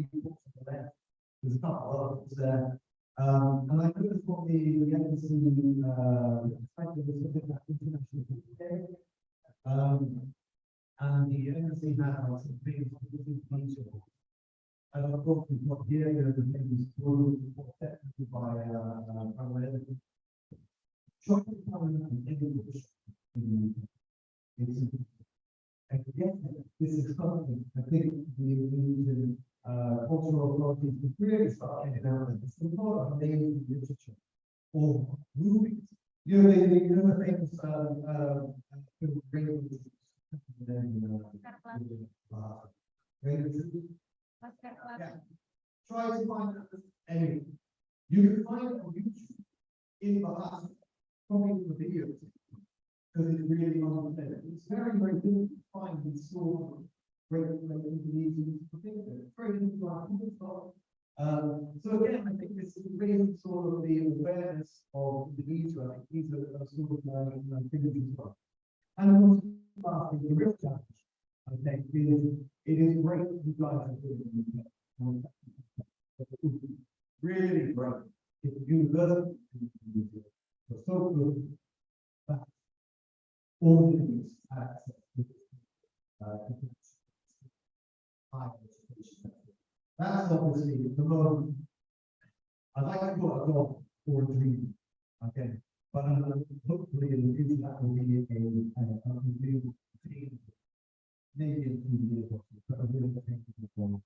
three books on the left. There's a couple of others there. And I noticed what the embassy site was looking at international day. And the embassy had some big features. And of course, we've got here the things technically by chocolate and English. And again, this is something I think we need to cultural authorities to really start getting out there. It's a lot of amazing literature or movies. You know, the famous yeah. Try to find it anyway. You can find it on YouTube in Bahasa, probably in the videos, because it's really understandable. It's very, very difficult to find these sort of great Indonesian particular. Very difficult. So again, I think this is really sort of the awareness of Indonesia. I think these are sort of things as well. And also, the real challenge, I think, is it is great that you guys are doing it. Really great. It's universal. It's so good that all things access to higher education. That's obviously the moment. I'd like to put a goal or a dream. Okay. But hopefully in the future that will be a new thing. Maybe in 2 years or so, but I really think it's one.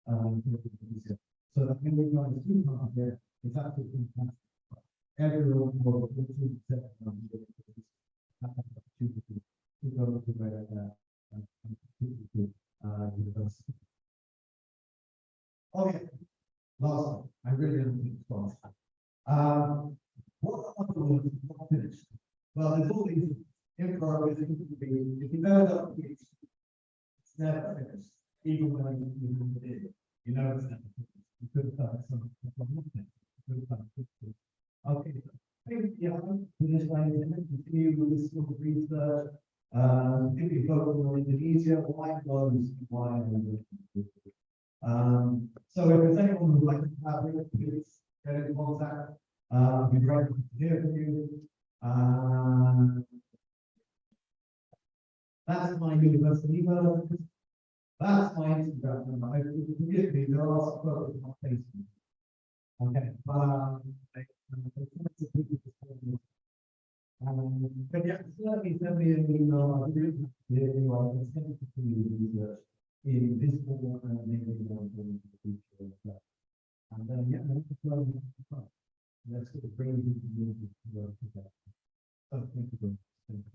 So that when we go to the out there, it's absolutely fantastic. Everyone will go to the second opportunity to go to university. Okay, last one. I really don't think it's lost. What I want to do is not finished. Well, there's all these in progress. If you know that it's never finished, even when you did it. You know it's never finished. You could have done something. Okay, finish my continue with this sort of research. If you focus on Indonesia, why close? Why? So if there's anyone who would like to have it, please get in contact. I'd be very happy to hear from you. That's my university email address. That's my Instagram number. Forgive me, there are some photos on Facebook. Okay. But yeah, certainly send me an email. I'll do it here. I can send it to you research in this form and maybe one in the future. And then, yeah, let's sort of bring it into the community to work together. So, thank you very much. Thank you.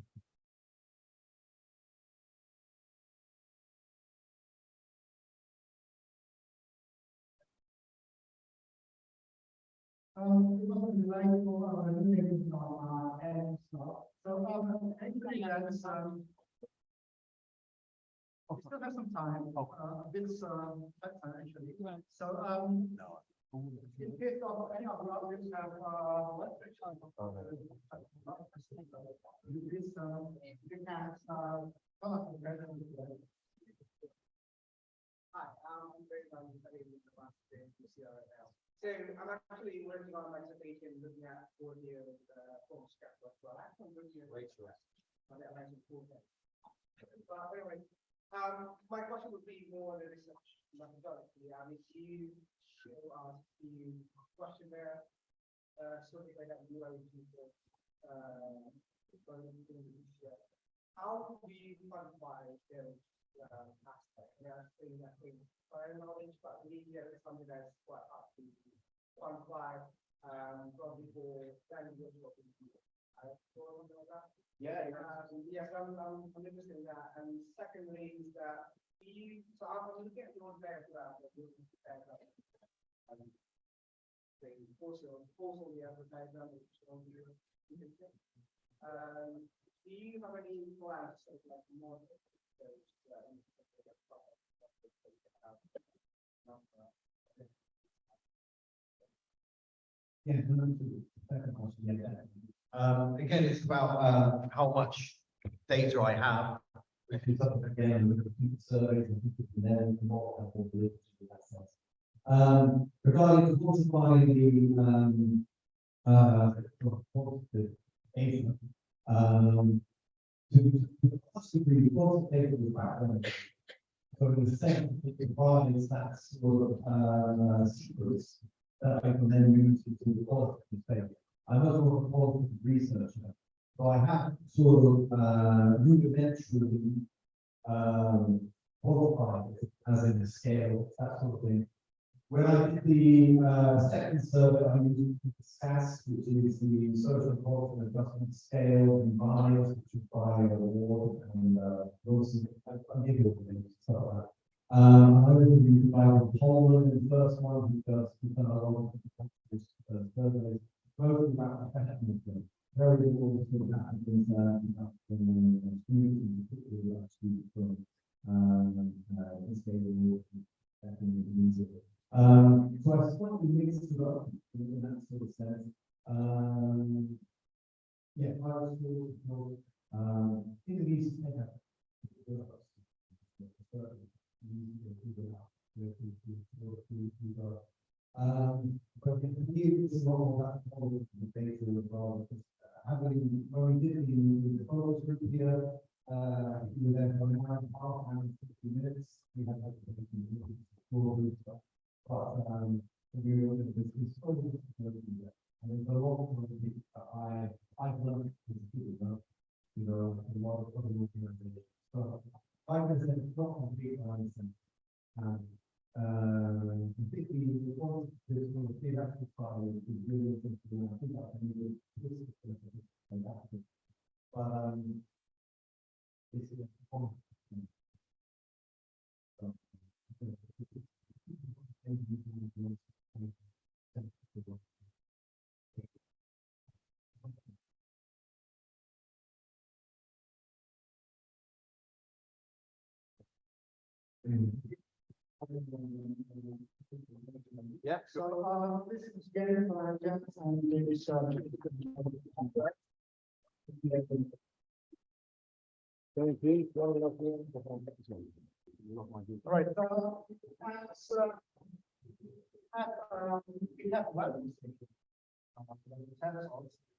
It wasn't delightful and stuff. So, anybody else, we still have some time. This actually. So, in case of any of the others have please, you can come up with that. Hi, I'm very much studying the master in CRL. So I'm actually working on my dissertation looking at 4 years from scratch as well. I'm looking at on the Atlantic Quartet. But anyway, my question would be more on the research methodology. If you show us the questionnaire, something like that, you are people, how do you quantify those aspects? They are saying that they prior knowledge, but media is something that's quite hard to quantify from people planning what we do. Yeah, yes, I'm interested in that. And secondly, is that so I'm looking at your diagram that you also the advertisement which on your picture. Do you have any plans of like more yeah, second question. Yeah. Again, it's about how much data I have. If you look again, look at the surveys and people from there, more helpful in that sense. Regarding to quantify the Asia, to possibly quantitatively background. So in the second, it provides that sort of secrets that I can then use to do the qualitative stage. I'm not a qualitative researcher, so I have sort of rudimentarily qualified it as in a scale, that sort of thing. When I did the second survey, I used SAS, which is the social cultural adjustment scale, and bias, which is by award, and Wilson, I'll give you all the names, stuff like that. I was used by Poland in the first one, who does a lot of surveys, mostly about professionalism. Very little sort of happens in students, particularly about students from this definitely music. So I slightly mixed it up in that sort of sense. Yeah, private schools, Indonesian but for me, it's not all that important the data as well. Having, when we did the photos group here, we were there for an hour and a half, and 50 minutes. We had like we were this so much and there's a lot of things that I've learned as a student, you know, a lot of other organizations. So 5% is not complete, I understand. Particularly the one to sort of theoretical part is really interesting. I think that's really fantastic. But this is a Yeah, so this is getting for agenda and maybe some. All right, we have one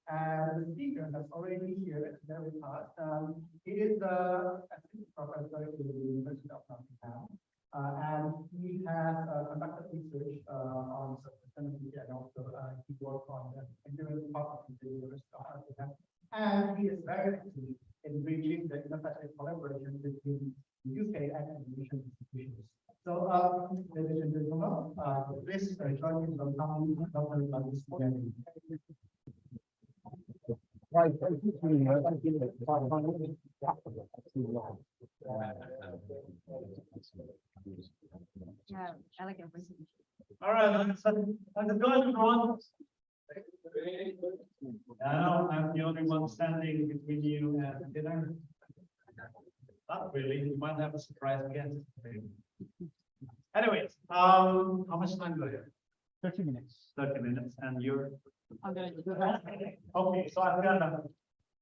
and the speaker that's already here at the very past. He is assistant professor at the University of Nottingham, and he has conducted research on sustainability and also he worked on the engineering department at the University of Nottingham, and he is very active in bridging the international collaboration between the UK and Indonesian institutions. So, ladies and gentlemen, please join me in welcoming Dr. Bagus. Right, yeah, elegant presentation. all right, how's it going, everyone? I know I'm the only one standing between you and dinner. Not really, you might have a surprise guest. Anyways, how much time do I have? 30 minutes. 30 minutes, and you're? I'm going to do Okay, so I've got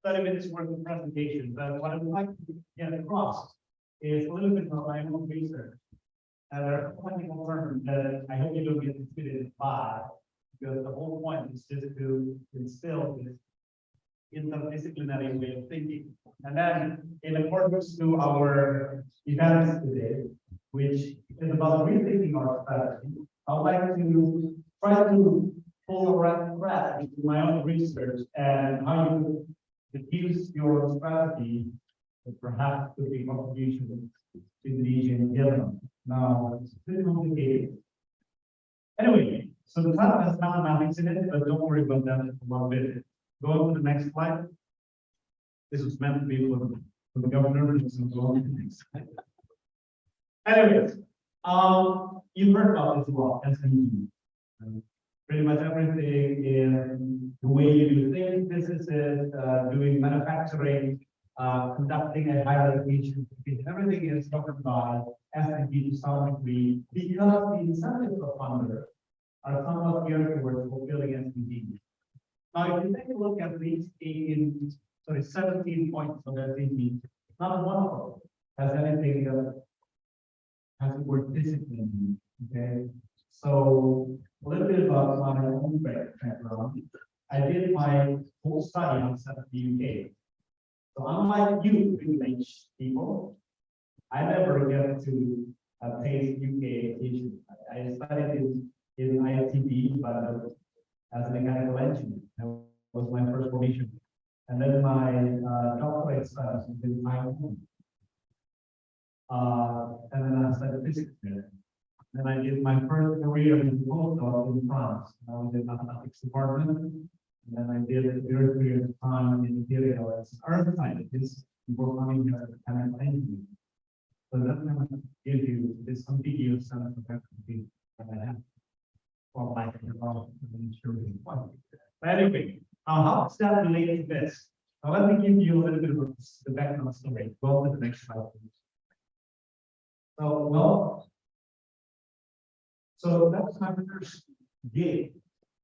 30 minutes worth of presentation, but what I'd like to get across is a little bit of my own research. And there are technical terms that I hope you don't get confused by, because the whole point is just to instill this interdisciplinary way of thinking. And then, in accordance to our events today, which is about rethinking our strategy, I would like to try to pull a right thread into my own research and how you diffuse your strategy that perhaps could be contribution to Indonesian government. Now, it's a bit complicated. Anyway, so the title has mathematics in it, but don't worry about that for 1 minute. Go on to the next slide. This was meant to be for the governor, so go on to the next slide. Anyways, you've heard about this a lot, SME. Pretty much everything in the way you do things, businesses, doing manufacturing, conducting a higher education, everything is covered by SME to some degree, because the incentives of funders are somewhat geared towards fulfilling SDGs. Now, if you take a look at these 17 points of SDGs, not one of them has anything that has the word discipline. Okay, So a little bit about my own background. I did my whole study outside of the UK. So unlike you privileged people, I never get to taste UK education. I studied in ISIC, but as a mechanical engineer. That was my first formation. And then my doctorate studies in Taiwan. And then I studied physics there. Then I did my first career in postdoc in France. I was in the mathematics department. And then I did a very period of time in Imperial as an earth scientist before coming here as a chemical engineer. So that kind of gives you this ambiguous sense of faculty that I have. Well, like, I'm sure we can. But anyway, how does that relate to this? Now, let me give you a little bit of the background story. Go to the next slide, please. So that was my first gig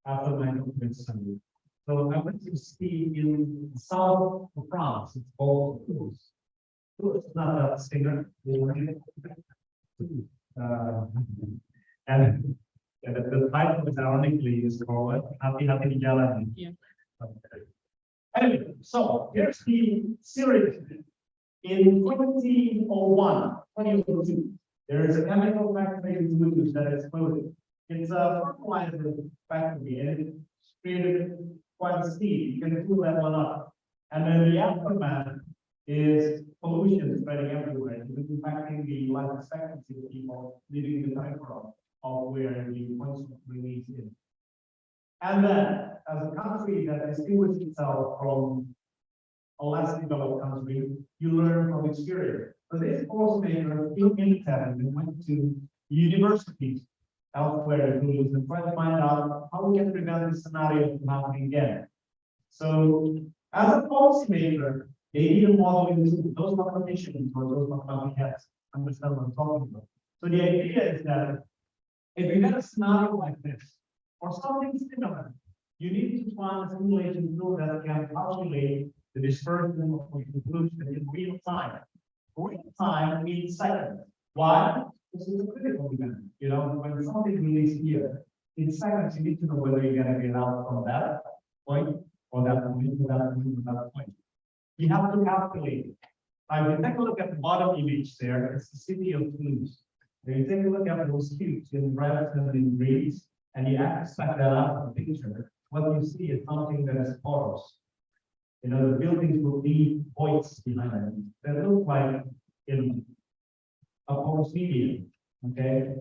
after my doctorate study. So I went to ski in the south of France. It's called Toulouse. Toulouse is not a singer. And the title is ironically is called Happy Jalan. Yeah. Anyway, so here's the series. In 2002, there is a chemical factory in Toulouse that exploded. It's a fertilizer factory and it created quite a steam. You can cool that one up. And then the aftermath is pollution spreading everywhere, impacting the life expectancy of people living in the peripheral of where the points of release is. And then, as a country that distinguishes itself from a less developed country, you learn from experience. So this policymaker took initiative and went to universities elsewhere in Toulouse and tried to find out how we can prevent this scenario from happening again. So, as a policymaker, they did a model into those mathematicians or those mathematicians understand what I'm talking about. So the idea is that if you have a scenario like this, or something similar, you need to find a simulation tool that can calculate the dispersion of pollution in real time. Real time means seconds. Why? This is a critical event. You know, when something released here, in seconds, you need to know whether you're going to get out from that point or that point, or that point, or that point. You have to calculate it. Now, if you take a look at the bottom image there, it's the city of Toulouse. If you take a look at those cubes in red and in green, and you extract that out of the picture, what you see is something that is porous. You know, the buildings will leave voids behind them that look like in a porous medium. Okay,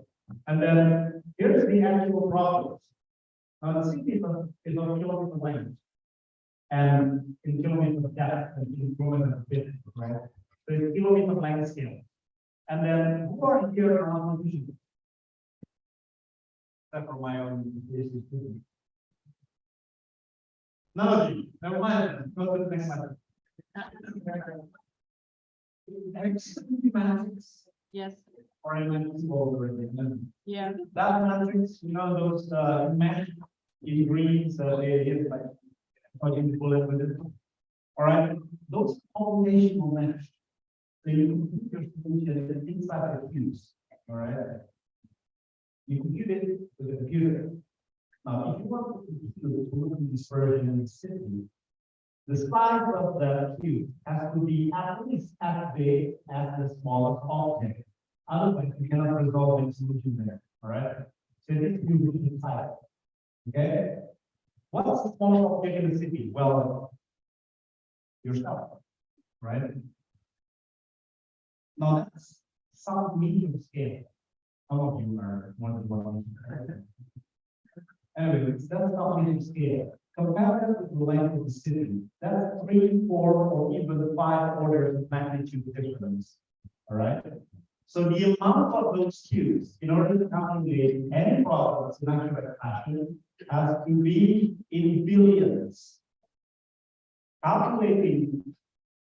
and then here's the actual problems. Now, the city is on kilometer length and in kilometer depth and in kilometer width, right? So it's kilometer length scale. And then who are here around the vision? Except for my own PhD student. None of you. Never mind. Go to the next slide. Matrix Yes, or already. yeah, That matrix, you know, those mesh in greens, they get like putting bullet with it. All right, those combinational mesh. So you can put your solution inside the fuse. All right. You compute it with a computer. Now, if you want to compute pollution dispersion in the city, the size of the cube has to be at least as big as the smallest object. Otherwise, you cannot resolve the solution there. All right. So this cube is tight. Okay. What's the smallest object in the city? Well, yourself. Right. Now that's some medium scale. Some of you are more than one. Anyway, that's not medium scale. Compare that with the length of the city. That's 3, 4, or even 5 orders of magnitude difference. All right. So the amount of those cubes, in order to calculate any problems in accurate fashion, has to be in billions. Calculating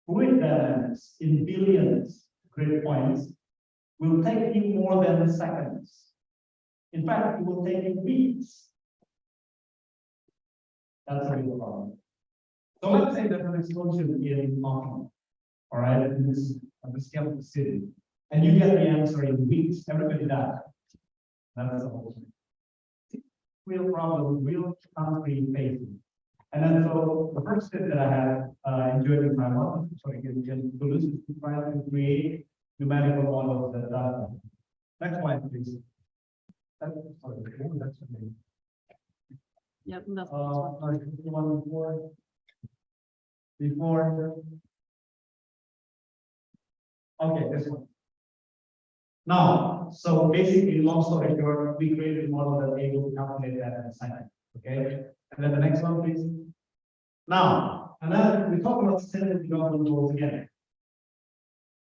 fluid dynamics in billions grid points will take you more than seconds. In fact, it will take you weeks. That's a real problem. So let's say that an explosion in Hong Kong, all right, in this on the scale of the city, and you get the answer in weeks. Everybody dies. That's the whole thing. real problem, real concrete facing. And then so the first step that I had enjoyed in my life, so I can solutions to try to create numerical models that does that. Next slide, please. Sorry, that's okay. Yep, that's. Sorry, the one before. Okay, this one. Now, so basically, long story short, we created a model that able to calculate that and assign it. Okay, and then the next one, please. Now, and then we talk about sustainable development goals again.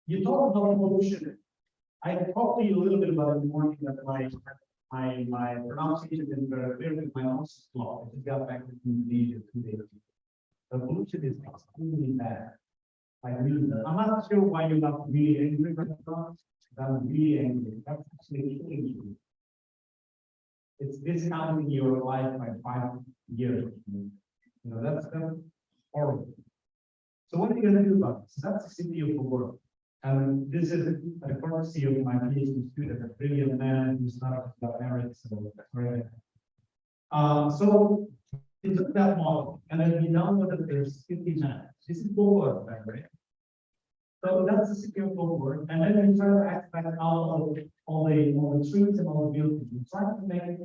You talk about pollution. I talked to you a little bit about it in the morning that my pronunciation is very clear with my own law. I just got back to Indonesia 2 days ago. The pollution is extremely bad. I really, I'm not sure why you're not really angry right now. I'm really angry. That's actually killing you. It's discounting your life by 5 years. You know, that's horrible. So what are you going to do about this? That's the city of the world. And this is a courtesy of my PhD student, a brilliant man who's not married. So, so we took that model and then we downloaded there's 50 maps. This is Boulevard, right? So that's the city of Boulevard. And then we try to extract out all the streets and all the buildings. We try to make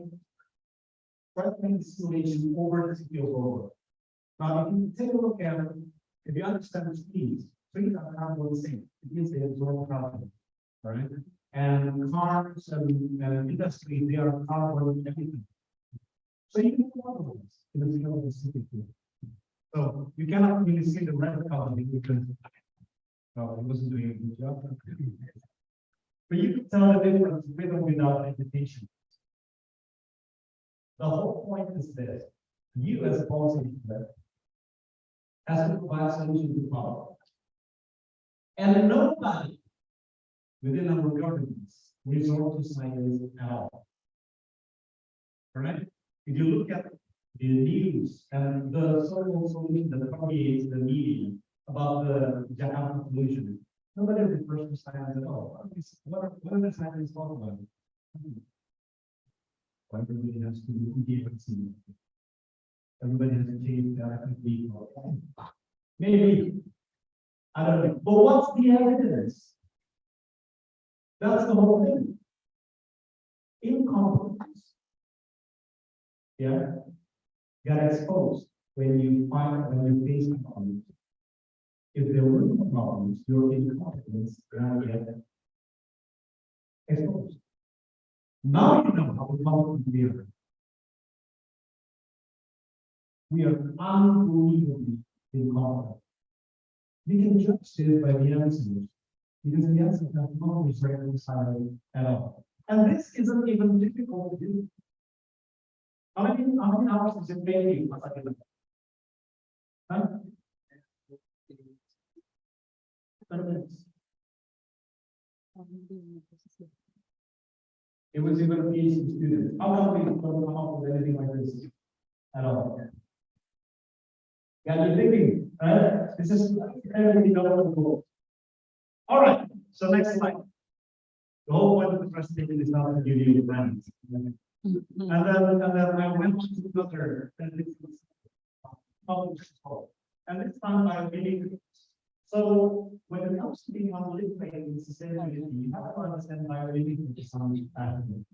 the simulation over the city of Boulevard. Now, if you take a look at, if you understand the streets are kind of the same. It means they absorb carbon, right? And cars and industry, they are carbon everything. So you can model this in the scale of the city. So you cannot really see the red color because it wasn't doing a good job. But you can tell the difference with or without vegetation. The whole point is this: you as a policy has to provide solution to the problem. And nobody within our governments resort to science at all. Correct? If you look at the news and the so-called solution that permeates the media about the Jakarta pollution, nobody refers to science at all. What are the scientists talking about? Everybody has to be everybody has to change their people. Maybe. I don't know. But what's the evidence? That's the whole thing. Incompetence. Yeah. Got exposed when you face problems. If there were no problems, your incompetence got exposed. Now you know how competent we are. We are unbelievably incompetent. We can judge this by the answers, because the answers have not always reconciled at all. And this isn't even difficult to do. How many hours does it take you? Huh? 20 minutes. It was even a PhD student. How come we don't come up with anything like this at all? Yeah, you're thinking, right? This is everything development. All right, so next slide. The whole point of the presentation is not to give you the plans. And then I went to another, and it's done by really. So when it comes to being monolithic in sustainability, you have to understand biorhythm to some pattern.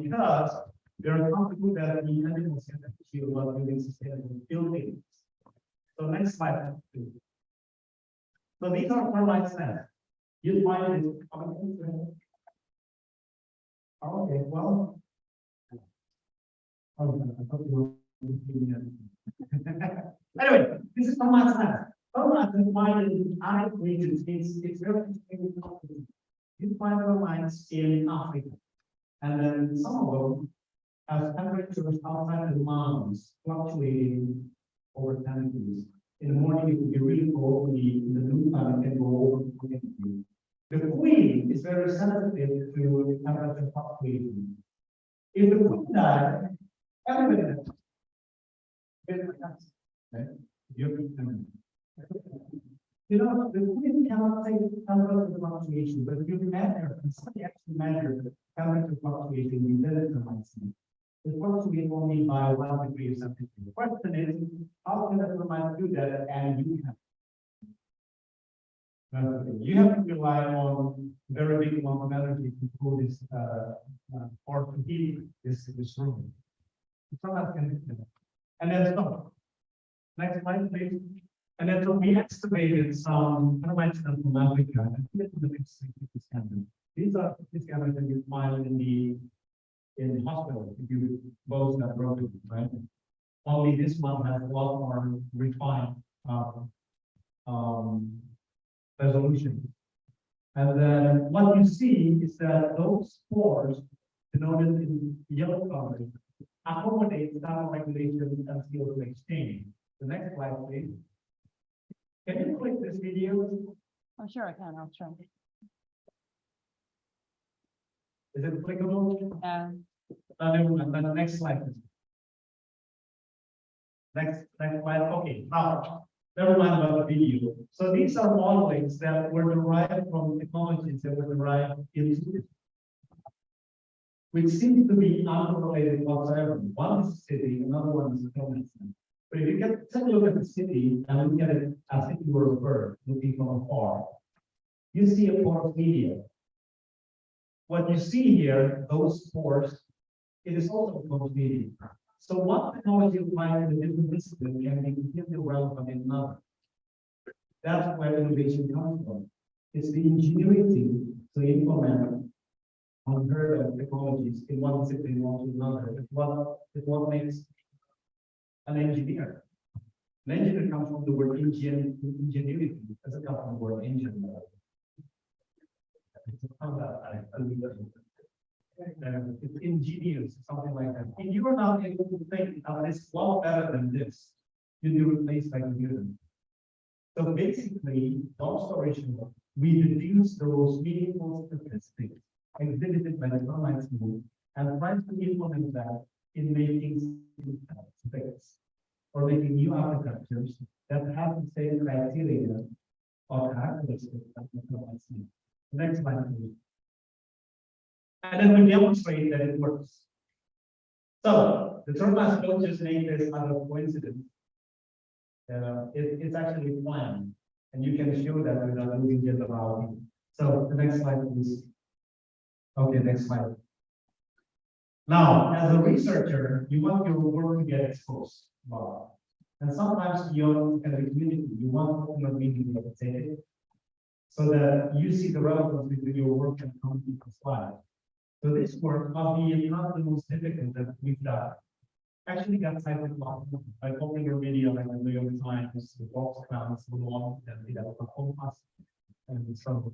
Because there are companies that are the animal scientific about building sustainable buildings. So next slide, please. So these are termite snares. You find it. Okay, well. Anyway, this is termite snares. Termites are found in arid regions. It's very interesting. You find termites in Africa, and then some of them have temperatures outside the mountains fluctuating over 10 degrees. In the morning, it will be really cold. In the noontime, it can go over 20 degrees. The queen is very sensitive to temperature fluctuation. If the queen dies, everybody dies. Okay? You know, the queen cannot take temperature fluctuation, but if you measure, and somebody actually measured the temperature fluctuation, you did it to myself. The fluctuate only by 1 degree centigrade. The question is, how can the termites do that and you can? You have to rely on very big amount of energy to cool this, or to heat this room. Termites can do that. And then stop. Next slide, please. And then so we estimated some termites from Africa. And here to the next scandal. These are the scandals that you find in hospitals if you both have broken, right? Only this one has a lot more refined resolution. And then what you see is that those spores denoted in yellow color accommodate thermoregulation and CO2 exchange. The next slide, please. Can you click this video? I'm sure I can, I'll try. Is it clickable? Never And then the next slide. Please. Next slide. Okay, now never mind about the video. So these are modelings that were derived from technologies that were derived in which seems to be unrelated whatsoever. One is a city, another one is a government center. But if you take a look at the city and look at it as if you were a bird looking from afar, you see a porous media. What you see here, those spores, it is also a porous media. So one technology applied in a different discipline can be completely relevant in another. That's where innovation comes from. It's the ingenuity to implement unheard of technologies in one discipline onto another. It's what makes an engineer. An engineer comes from the word ingenuity, as a comes from the word engine. It's ingenious, something like that. If you are not able to think it's a lot better than this, you'll be replaced by computer. So basically, long story short, we deduce those meaningful statistics exhibited by the termites group and try to implement that in making space or making new architectures that have the same criteria or characteristics that the termites need. Next slide, please. And then we demonstrate that it works. So the termites don't just make this out of coincidence. It's actually planned, and you can show that without losing just about. So the next slide, please. Okay, next slide. Now, as a researcher, you want your work to get exposed. Wow. And sometimes beyond the community, you want your meeting to take it so that you see the relevance between your work and how people's lives. So this work, albeit not the most difficult that we've done, actually got cited a lot by popular media like the New York Times, the Fox Crowns, the one that did a whole class. And so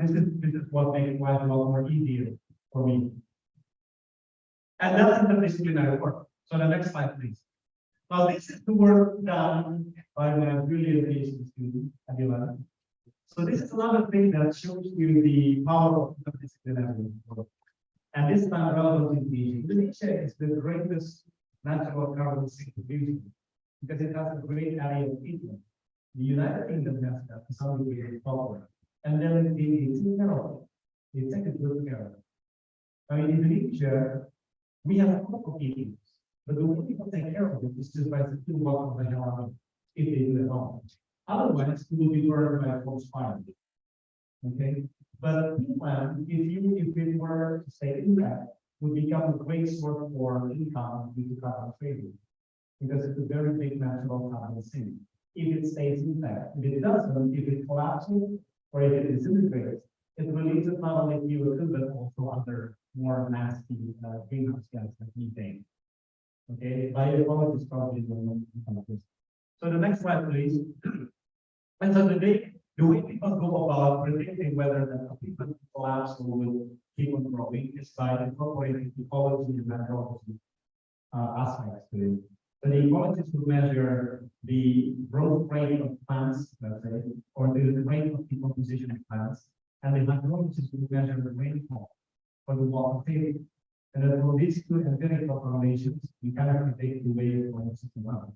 this is what makes life a lot more easier for me. And that's interdisciplinary work. So the next slide, please. Now this is the work done by my really amazing student, Adila. So this is another thing that shows you the power of interdisciplinary work. And this time relevant Indonesia. Indonesia is the greatest natural carbon sink producer because it has a great area of people. The United Kingdom has that to some degree problem. And then they take care of it. They take a good care of it. Now in Indonesia, we have a couple of people, but the way people take care of it is just by the two walk of the hell out if they do it wrong. Otherwise, it will be burned by a forest fire. Okay, but Finland, if it were to stay intact, would become a great source for income due to carbon trading, because it's a very big natural carbon sink. If it stays intact, if it doesn't, if it collapses or if it disintegrates, it releases not only CO2 but also other more nasty greenhouse gases like methane. Okay, bioecology is probably the. So the next slide, please. And so the way people go about predicting whether the people collapse or will keep on growing is by incorporating ecology and meteorology aspects to it. So the ecologists will measure the growth rate of plants, let's say, or the rate of decomposition of plants, and the meteorologists will measure the rainfall for the water table. And then for these two empirical correlations, we can predict the way it's going to system out.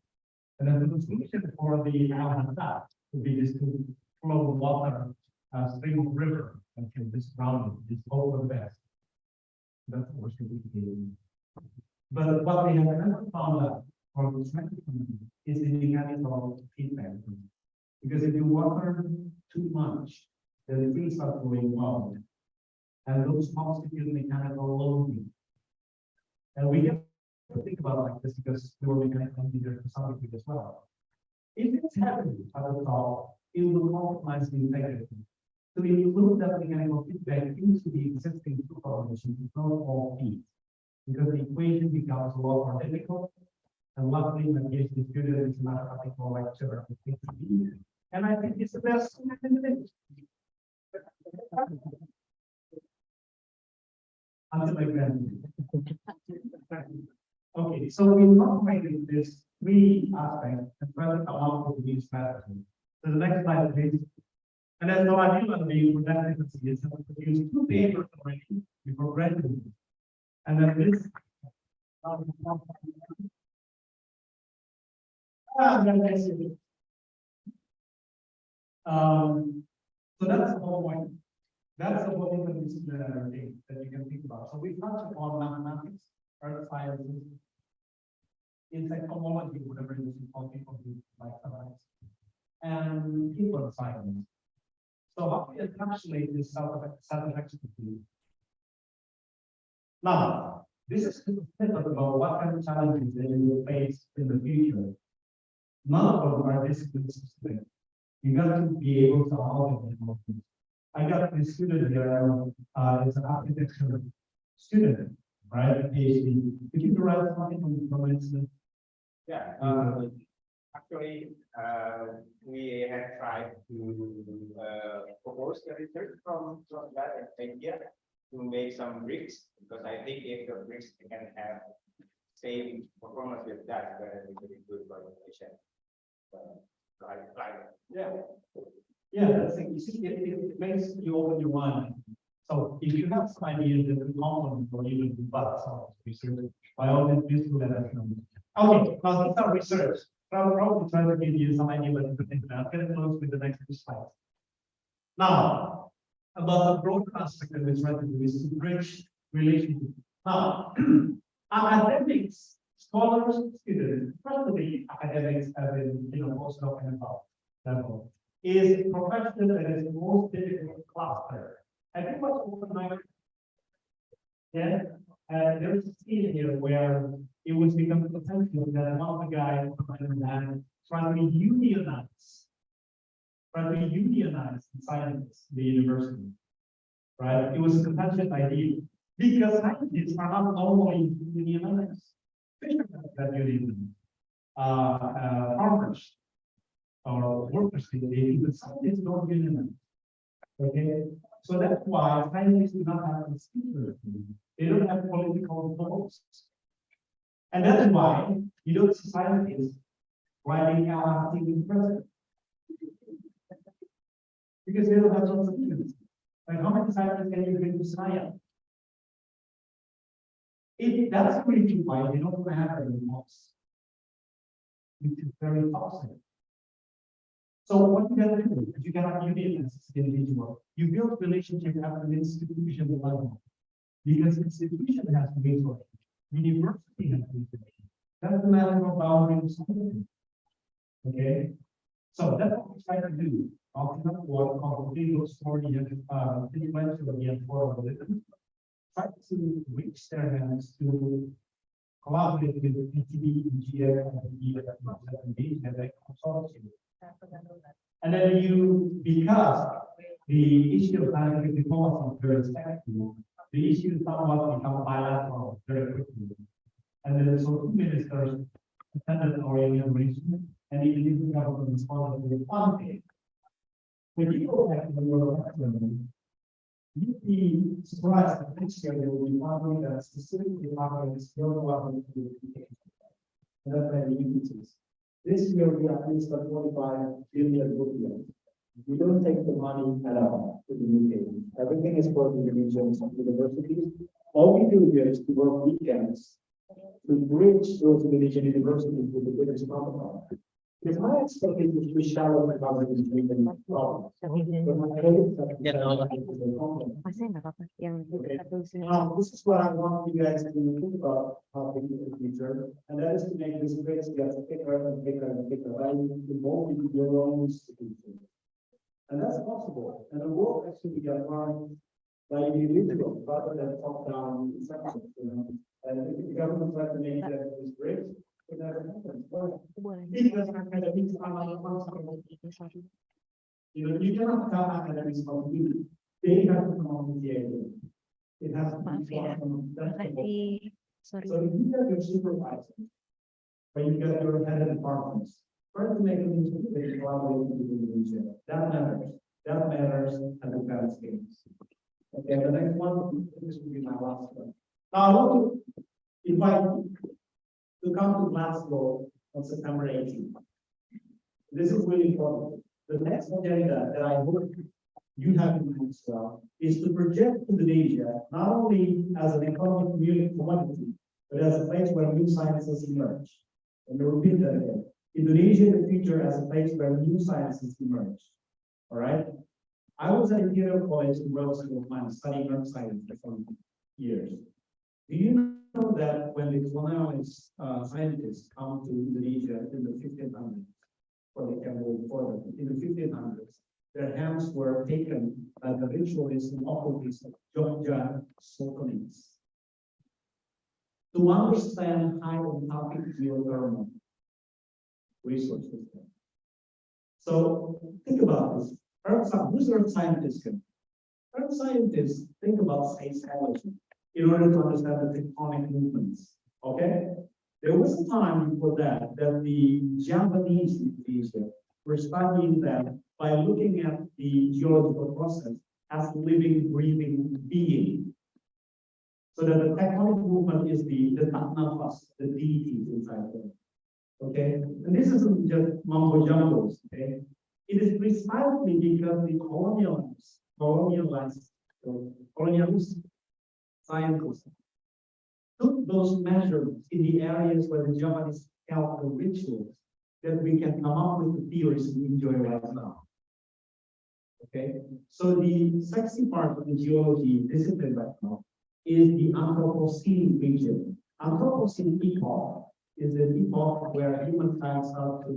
And then the solution for the habitat would be just to flow water, stream of river, and can just round it, just over the best. That's what we're doing. But what we have never found out from the scientific community is the mechanical feedback. Because if you water too much, the trees are growing wild. And those constitute mechanical loading. And we have to think about it like this because we were mechanical engineers to some degree as well. If it's heavy at the top, it will compromise the integrity. So we include that mechanical feedback into the existing superposition, it's not all feet. Because the equation becomes a lot more difficult. And luckily, my PhD student is not a mathematical lecturer. And I think it's the best thing I can do. Until I graduate. Okay, so we incorporated this three aspects and try to come up with these strategy. So the next slide, please. And then so I knew that we would definitely see is that we use two papers already before graduating. And then this. So that's the whole point. That's the whole interdisciplinary thing that you can think about. So we touch on mathematics, earth sciences, insectology, whatever it is you call people who like science, and people science. So how do we encapsulate this self-expertise? Now, this is about what kind of challenges they will face in the future. None of them are discipline specific. You got to be able to all of them. I got this student here, is an architecture student, right? A PhD. Could you write something from instance? Yeah, actually, we have tried to propose the research from that idea to make some bricks, because I think if the bricks can have same performance with that, then it will be good for the patient. Yeah. Yeah, that's it. You see, it makes you open your mind. So if you have some ideas that will complement or even debug some of this research, by all means, please do let us know. Okay, now these are research. I'll probably try to give you some idea what you could think about. I'm going to close with the next slide. Now, about the broad aspect of this strategy is to bridge relationships. Now, academics, scholars, students, especially academics as in postdoc and above level, is a profession that is most difficult to cluster. I think what's overnight, yeah, there's a scene here where it was become potential that one of the guys trying to unionize the scientists, the university, right? It was a contentious idea because scientists are not normally unionized. Fishermen that union, farmers or workers, but scientists don't unionize. Okay, so that's why scientists do not have a speaker. They don't have political votes. And that's why you don't see scientists writing articles in president. Because they don't have lots of students. Like how many scientists can you bring to science? That's the reason why they don't have any votes, which is very toxic. So what you gotta do is you gotta union as an individual. You build relationship at an institution level. Because institution has to be for university has to be for. That's the matter of boundaries. Okay. So that's what we try to do. Often what complete those 40 years influential and algorithm. Try to reach their hands to collaborate with PTB, GF, and the consortium. And then because the issue of scientific diplomacy is very technical, the issue somewhat become bilateral very quickly. And then so two ministers attended our inauguration, and even the government responded with one thing. When you go back to the World Economy, you'd be surprised that next year there will be one that specifically targets your government to education. And that's why the unities. This year we at least 45 billion rupees. We don't take the money at all to the UK. Everything is for the regions and universities. All we do here is to work weekends to bridge those religion universities with the British counterpart. If my expectation is to shallow my government is making problems. Masih nggak apa-apa yang satu sini. This is what I want you guys to think about how to do in the future, and that is to make this space get thicker and thicker and thicker, by involving your own institution. And that's possible, and the work actually get run by individuals rather than top-down sections, you know. And if the government tries to make that this great, it never happens. Well, because academics are not responsible. You know, you cannot tell academics how to do it. They have to come up with the idea. It has to Maaf be ya. from that level. Sorry. So if you get your supervisor, or you get your head of departments, try to make them into the collaboration with Indonesia. That matters. That matters at the grand scales. Okay, the next one, this will be my last one. Now, I want to invite you to come to Glasgow on September 18th. This is really important. The next agenda that I hope you have in mind as well is to project Indonesia not only as an economic commodity, but as a place where new sciences emerge. And I repeat that again. Indonesia in the future as a place where new sciences emerge. All right. I was at Imperial College in Royal School of Mines studying earth science for some years. Do you know that when the colonialist scientists come to Indonesia in the 1500s, or they can go before them, in the 1500s, their hands were taken by the ritualists and occultists of Jogja Sultanates to understand hydrothermal geothermal resources. So think about this. Who's earth scientists? Earth scientists think about seismology in order to understand the tectonic movements. Okay? There was a time before that the Japanese Indonesia were studying that by looking at the geological process as living, breathing being. So that the tectonic movement is the Tatnafas, the deities inside there. Okay? And this isn't just mumbo jumbos, okay? It is precisely because the colonialist scientists took those measurements in the areas where the Japanese held the rituals that we can come up with the theories we enjoy right now. Okay, so the sexy part of the geology discipline right now is the Anthropocene region. Anthropocene epoch is the epoch where humankind starts to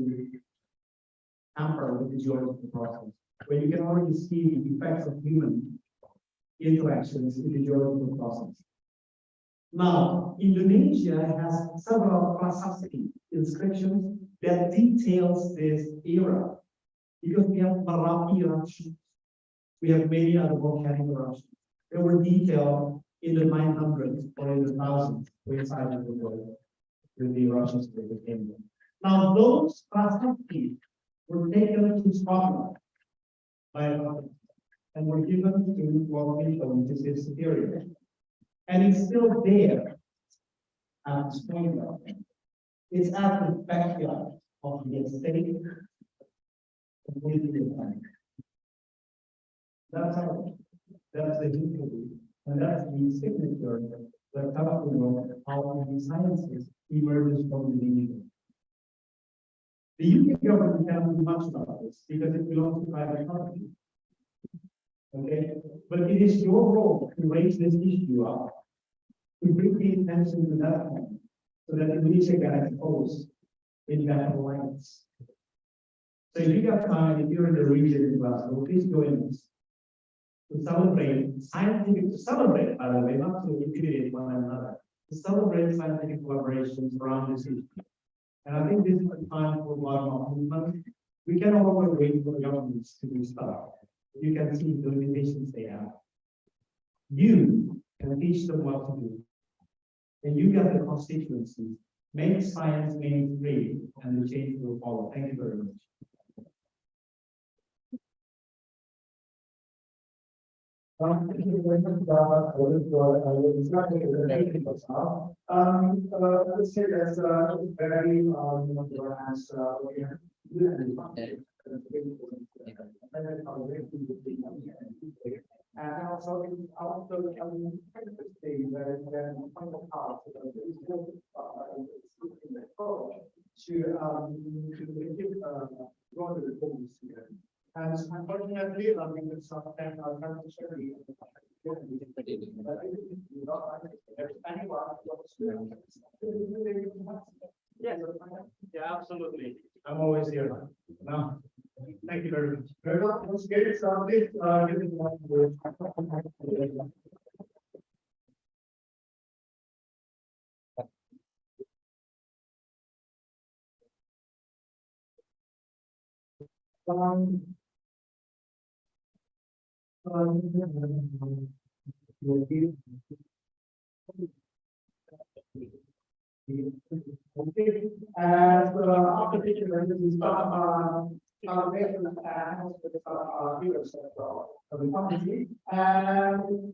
tamper with the geological process, where you can already see the effects of human interactions in the geological process. Now, Indonesia has several prasasti inscriptions that details this era, because we have Merapi eruptions, we have many other volcanic eruptions that were detailed in the 900s or in the 1000s, coincided with the eruptions that became there. Now, those prasasti were taken to Scotland by and were given to Wellington, which is his superior. And it's still there at this point. It's at the backyard of the estate. That's how, that's the history, and that's the signature that comes to how the sciences emerges from the region. The UK government can't do much about this because it belongs to private company. Okay, but it is your role to raise this issue up, to bring the attention to that point, so that Indonesia can expose in that alliance. So if you got time, if you're in the region in Glasgow, please join us to celebrate scientific, to celebrate, by the way, not to intimidate one another, to celebrate scientific collaborations around this issue. And I think this is the time for bottom-up movement. We cannot always wait for governments to do stuff. You can see the limitations they have. You can teach them what to do. And you get the constituencies. Make science mainstream, and the change will follow. Thank you very much. Thank you very much, I would say that's very and also saying that point of power to give go to the police here. And unfortunately, I mean, it's sometimes our necessary. Yes, yeah, absolutely. I'm always here. No, thank you very much. Very well, let's get it started. Give it one word. Okay, and after teaching them, this is viewers of the company and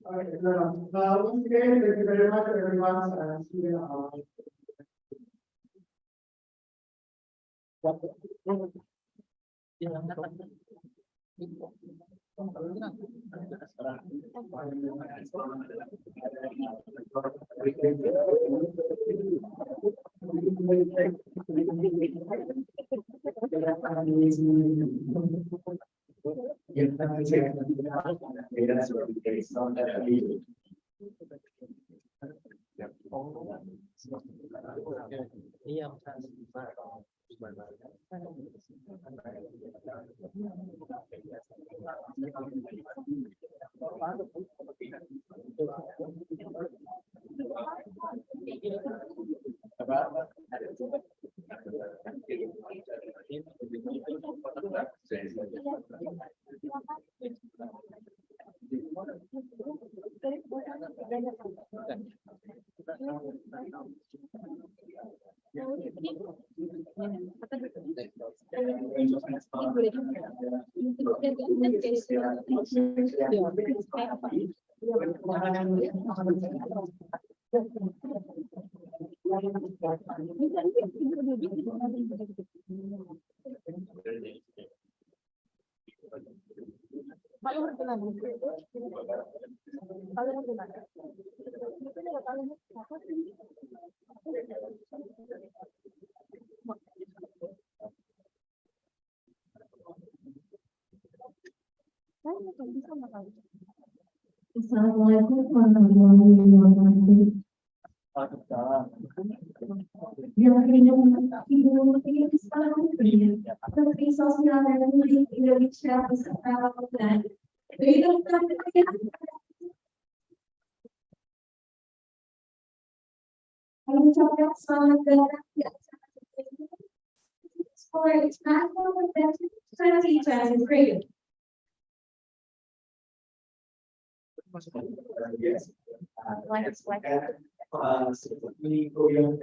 I think okay, once again, thank you very much, everyone, and see you. Assalamualaikum warahmatullahi wabarakatuh. Yang ingin ibu ini sekarang seperti sosial dan politik Indonesia beserta dan kehidupan mengucapkan selamat datang di acara Sekolah Internasional Convention 2023. Yes. Seperti yang